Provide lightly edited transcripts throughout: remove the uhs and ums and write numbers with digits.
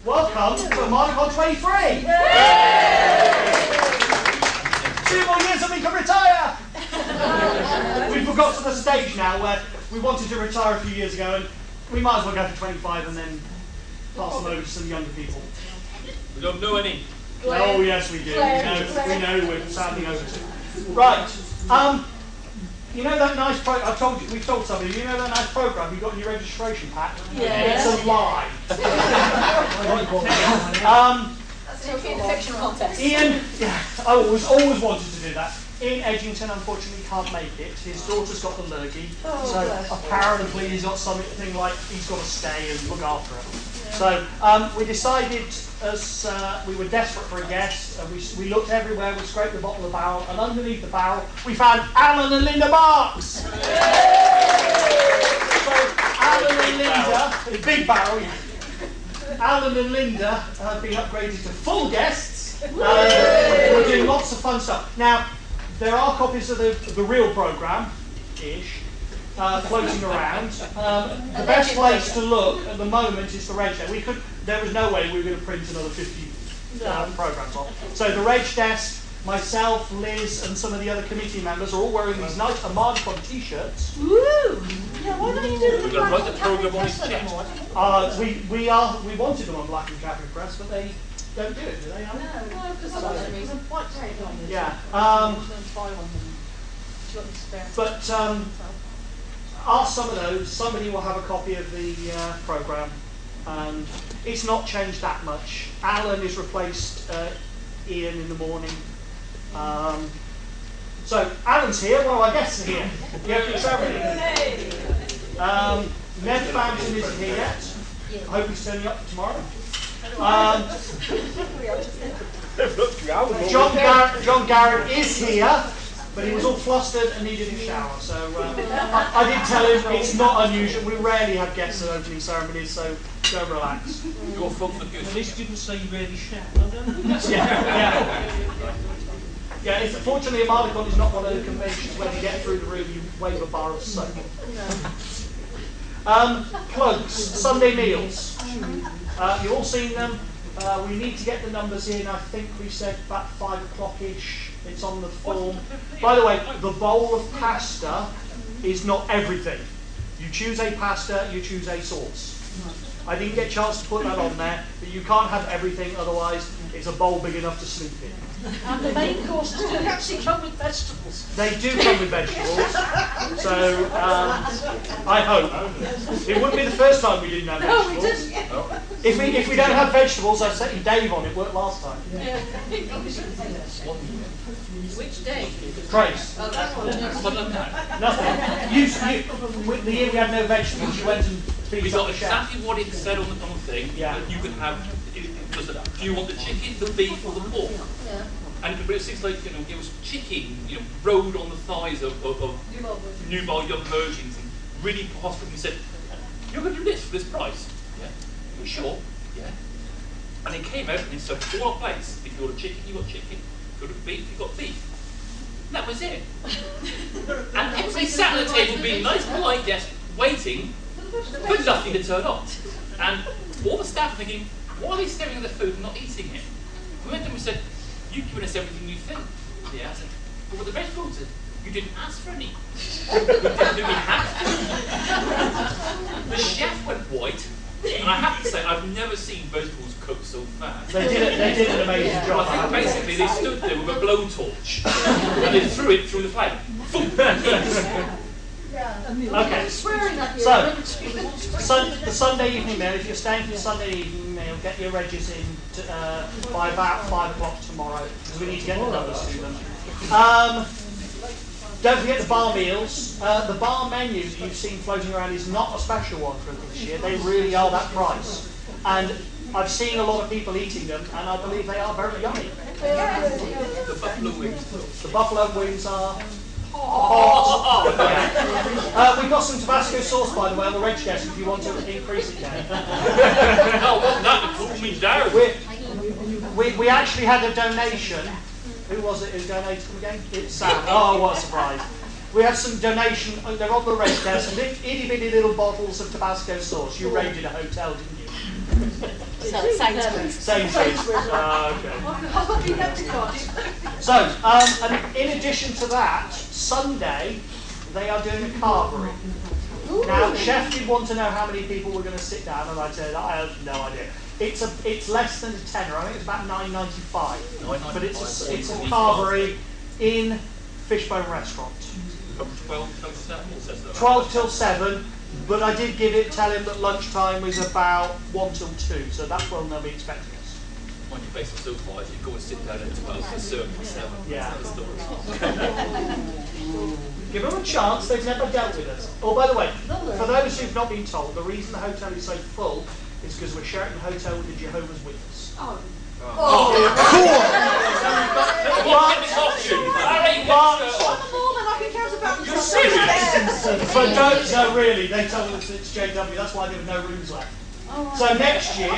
Welcome to Armadacon 23! Yay! 2 more years and we can retire! We've got to the stage now where we wanted to retire a few years ago and we might as well go for 25 and then pass them over to some younger people. We don't know any. Oh yes we do. We know we're sounding over to. Right. You know that nice we've told some of you know that nice programme you got in your registration pack? Yes. It's a lie. That's a fiction contest. Ian, always wanted to do that. Ian Edgington unfortunately can't make it. His daughter's got the lurgy, so apparently he's got something like he's got to stay and look after her. So we decided, as we were desperate for a guest, and we looked everywhere, we scraped the bottom of the barrel, and underneath the barrel we found Alan and Linda Marks! So Alan and Linda, big barrel, Alan and Linda have been upgraded to full guests. We're doing lots of fun stuff. Now, there are copies of the real programme-ish floating around. The best place to look at the moment is the Reg Desk. There was no way we were going to print another 50 programmes off. So the Reg Desk, myself, Liz, and some of the other committee members are all wearing these nice Armadacon t-shirts. Woo! Yeah, why don't you do the black and Catholic press anymore? We wanted them on Black and Catholic Press, but they don't do it, do they? No, because for some reason, quite great on this. Yeah. But ask some of those. Somebody will have a copy of the programme, and it's not changed that much. Alan has replaced Ian in the morning. So Alan's here. Well, I guess here. Yeah, it's everything. Ned Fountain isn't here yet. I hope he's turning up for tomorrow. John Garrett is here, but he was all flustered and needed a shower. So I did tell him it's not unusual. We rarely have guests at opening ceremonies, so go relax. Your fault for good. At least you didn't say you really shout. Yeah. Fortunately, Armadacon is not one of the conventions where you get through the room, you wave a bar of soap. Plugs, Sunday meals. You've all seen them. We need to get the numbers in. I think we said about 5 o'clock-ish. It's on the form. By the way, the bowl of pasta is not everything. You choose a pasta, you choose a sauce. I didn't get a chance to put that on there, but you can't have everything, otherwise it's a bowl big enough to sleep in. And the main courses do actually come with vegetables. They do come with vegetables, so I hope. It wouldn't be the first time we didn't have vegetables. No, we didn't. If we don't have vegetables, I've set you Dave on. It worked last time. Yeah. Which day? Trace. Oh, that's what it is. Nothing. The year we had no vegetables, you went and We feed got up the chef. exactly what it said on the thing. Yeah. That you could have. Do you want the chicken, the beef, or the pork? Yeah. And it seems like it was chicken, rode on the thighs of newborn young virgins, and really hospital. He said, "You're going to do this for this price?" Yeah. You sure? Yeah. And it came out and it said 4 plates. If you got chicken, you got chicken. If you got beef, you got beef. And that was it. And everybody sat at the table being nice, polite guests, waiting for nothing to turn up. And all the staff were thinking, why are they staring at the food and not eating it? We went to them and said, "You've given us everything you think." Yeah, I said, "But with the vegetables, you didn't ask for any." We didn't really have to. The chef went white, and I have to say, I've never seen vegetables cooked so fast. They did an amazing job. I think basically they stood there with a blowtorch, and they threw it through the flame. Okay, so the Sunday evening meal, if you're staying for the Sunday evening meal, get your regis in by about 5 o'clock tomorrow, because we need to get the numbers to them. Don't forget the bar meals. The bar menu that you've seen floating around is not a special one for this year. They really are that price. And I've seen a lot of people eating them, and I believe they are very yummy. The buffalo wings. The buffalo wings are hot. We've got some Tabasco sauce, by the way, on the Reg Desk if you want to increase it again. No, I want that to cool me down. We actually had a donation. Who was it who donated them again? It's Sam. Oh, what a surprise. We had some donation, they're on the Reg Desk, itty bitty little bottles of Tabasco sauce. You raided a hotel, didn't you? Sainsbury's. Sainsbury's. Okay. So, and in addition to that, Sunday they are doing a carvery. Now, Chef did want to know how many people were going to sit down, and I said I have no idea. It's less than a tenner. I think it's about £9.95. But it's a carvery in Fishbone Restaurant. From 12 till 7, it says that. 12 till 7. But I did tell him that lunchtime was about 1 till 2, so that's when they'll be expecting us. Mind you, based on so far, you go and sit down at 12 and serve at 7. Yeah. That's the story. Give them a chance, they've never dealt with us. Oh, by the way, for those who've not been told, the reason the hotel is so full is because we're sharing the hotel with the Jehovah's Witnesses. You're serious? But don't, no really, they told us it's JW, that's why there were no rooms left. So next year,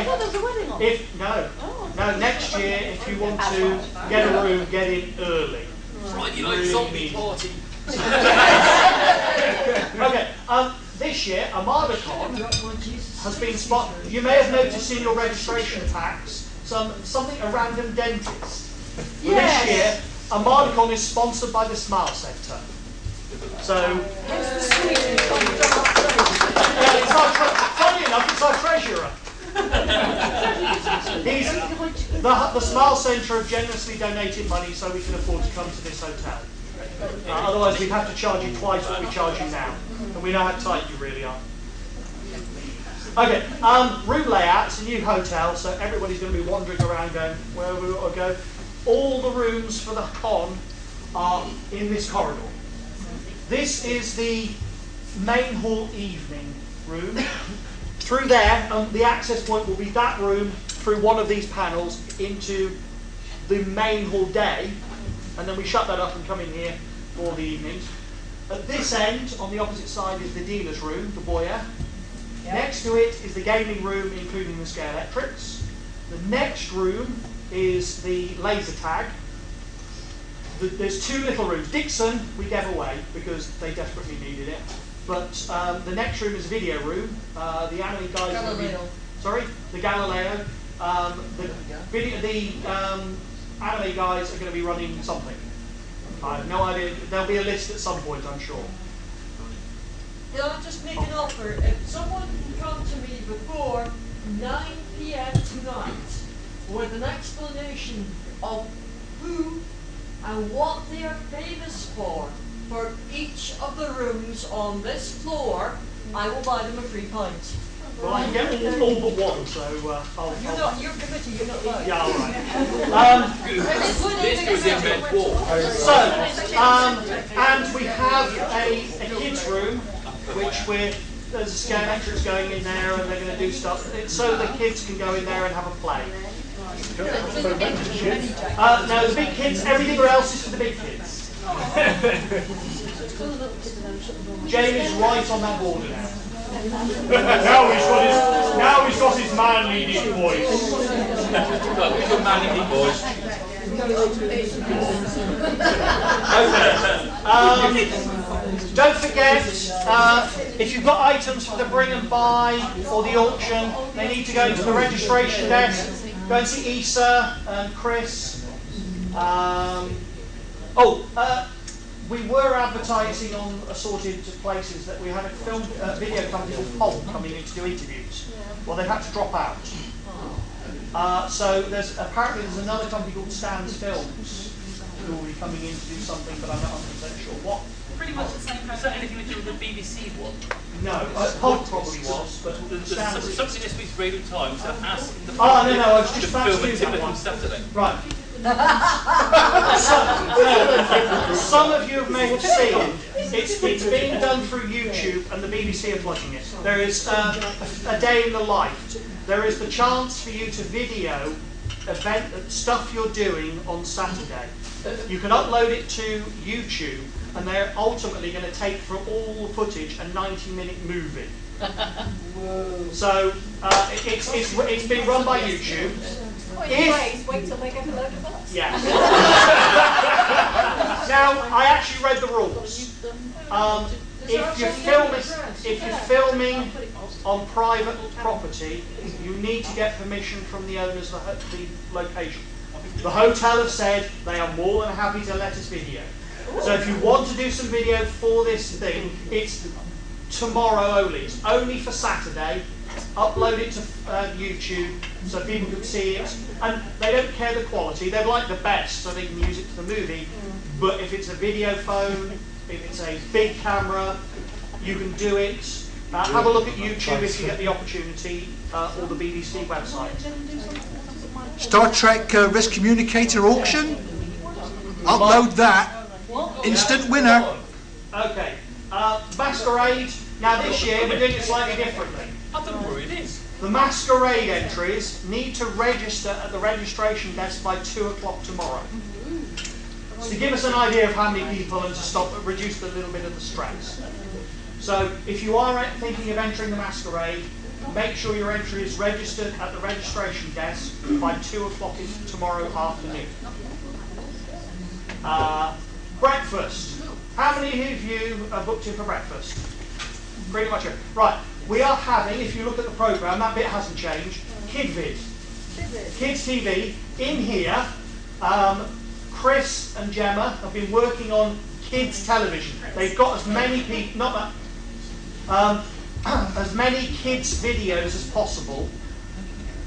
next year, if you want to get a room, get in early. Friday night zombie party. Okay, this year, Armadacon has been spotted. You may have noticed in your registration packs something a random dentist. Well, this year, Armadacon is sponsored by the Smile Centre. So, funny enough, it's our treasurer. The Smile Centre have generously donated money so we can afford to come to this hotel. Otherwise, we'd have to charge you twice what we charge you now. And we know how tight you really are. Okay, room layout. It's a new hotel, so everybody's going to be wandering around going, where we ought to go. All the rooms for the con are in this corridor. This is the main hall evening room. Through there, the access point will be that room through one of these panels into the main hall day, and then we shut that up and come in here for the evenings. At this end, on the opposite side, is the dealer's room, the boyer. Yep. Next to it is the gaming room, including the Scale Electrics. The next room is the laser tag. There's two little rooms. Dixon we gave away because they desperately needed it. But the next room is a video room. The anime guys are going to be, sorry, the Galileo. The anime guys are going to be running something. I have no idea. There'll be a list at some point, I'm sure. Yeah, I'll just make an offer. If someone can come to me before 9 p.m. tonight with an explanation of who and what they are famous for each of the rooms on this floor, I will buy them a free pint. Well, I can get all but one, so You're committee, you're not voting. Yeah, all right. And we have a kids' room, which there's a Scale Electrics going in there, and they're going to do stuff so the kids can go in there and have a play. No, the big kids. Everything else is for the big kids. Jamie's right on that border now. Now he's got his man-leading voice. Look, we've got man-leading voice. Okay. Don't forget, if you've got items for the bring and buy or the auction, they need to go into the registration desk. Go and see Issa and Chris. We were advertising on assorted places that we had a video company called Pulp coming in to do interviews. Well, they've had to drop out. So apparently there's another company called Stan's Films who will be coming in to do something, but I'm not 100% sure what. Pretty much the same. Is that anything to do with the BBC one? No, Pulp probably was, but something this week's Radio Times have asked in the I was just about to do that one. Saturday. Right. Some of you may have seen it's being done through YouTube, and the BBC are plugging it. There is a day in the life. There is the chance for you to video stuff you're doing on Saturday. You can upload it to YouTube, and they're ultimately going to take for all the footage a 90-minute movie. So it's been run by YouTube. Wait till they get a load of us. Yeah. Now, I actually read the rules. if you're filming on private property, you need to get permission from the owners of the location. The hotel have said they are more than happy to let us video. So if you want to do some video for this thing, it's tomorrow only. It's only for Saturday. Upload it to YouTube so people can see it. And they don't care the quality. They'd like the best so they can use it for the movie. But if it's a video phone, if it's a big camera, you can do it. Have a look at YouTube if you get the opportunity, or the BBC website. Star Trek Risk Communicator auction. Upload that. Instant winner. Okay. Masquerade. Now this year we're doing it slightly differently. I don't know where it is. The Masquerade entries need to register at the registration desk by 2 o'clock tomorrow. To give us an idea of how many people and to reduce a little bit of the stress. So if you are thinking of entering the Masquerade, make sure your entry is registered at the registration desk by 2 o'clock tomorrow afternoon. Breakfast. How many of you are booked in for breakfast? Pretty much it. Right. We are having, if you look at the programme, that bit hasn't changed, KidVid. Kids TV. In here, Chris and Gemma have been working on kids television. They've got as many people, as many kids videos as possible.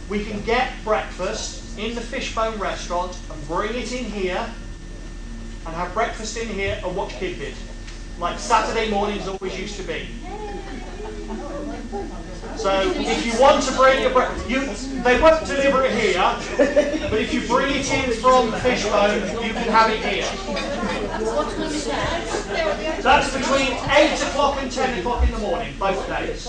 We can get breakfast in the Fishbone restaurant and bring it in here and have breakfast in here and watch KidVid, like Saturday mornings always used to be. So if you want to bring your breakfast, they won't deliver it here, but if you bring it in from the Fishbone, you can have it here. That's between 8 o'clock and 10 o'clock in the morning, both days.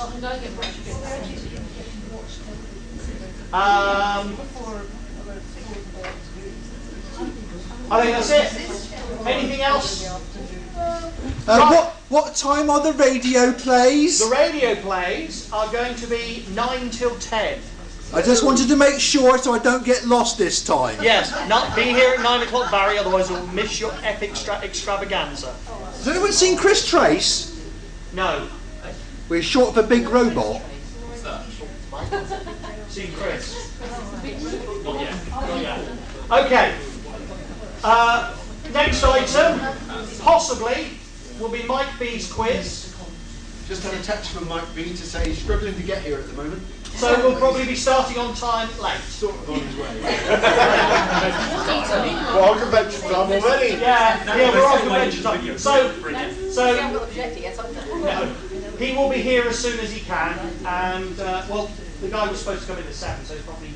I think that's it. Anything else? What time are the radio plays? The radio plays are going to be 9 till 10. I just wanted to make sure so I don't get lost this time. Yes, not be here at 9 o'clock, Barry, otherwise you'll miss your epic extravaganza. Has anyone seen Chris Trace? No. We're short of a big robot. What's that? Seen Chris? Not yet. Not yet. Okay. Next item, possibly, will be Mike B's quiz. Just had a text from Mike B to say he's struggling to get here at the moment. So we'll probably be starting on time late. Sort of on his way. Well, on convention time already. Yeah, we're on convention time. So no, he will be here as soon as he can, and well, the guy was supposed to come in at 7, so he's probably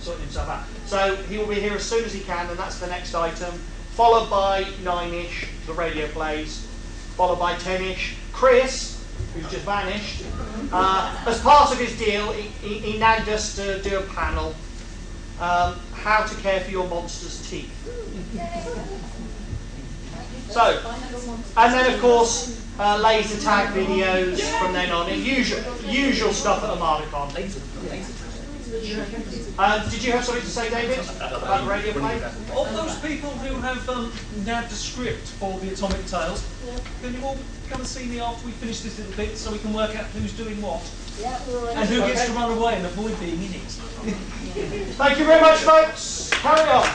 sorting himself out. So he will be here as soon as he can, and that's the next item. Followed by 9-ish, the radio plays. Followed by 10-ish, Chris, who's just vanished. As part of his deal, he nagged us to do a panel. How to care for your monster's teeth. So, and then of course, laser tag videos from then on. Usual stuff at Armadacon. Did you have something to say, David, about the radio play? Of those people who have nabbed a script for the Atomic Tales, can you all come and see me after we finish this little bit so we can work out who's doing what? And who gets to run away and avoid being in it? Thank you very much, folks. Carry on.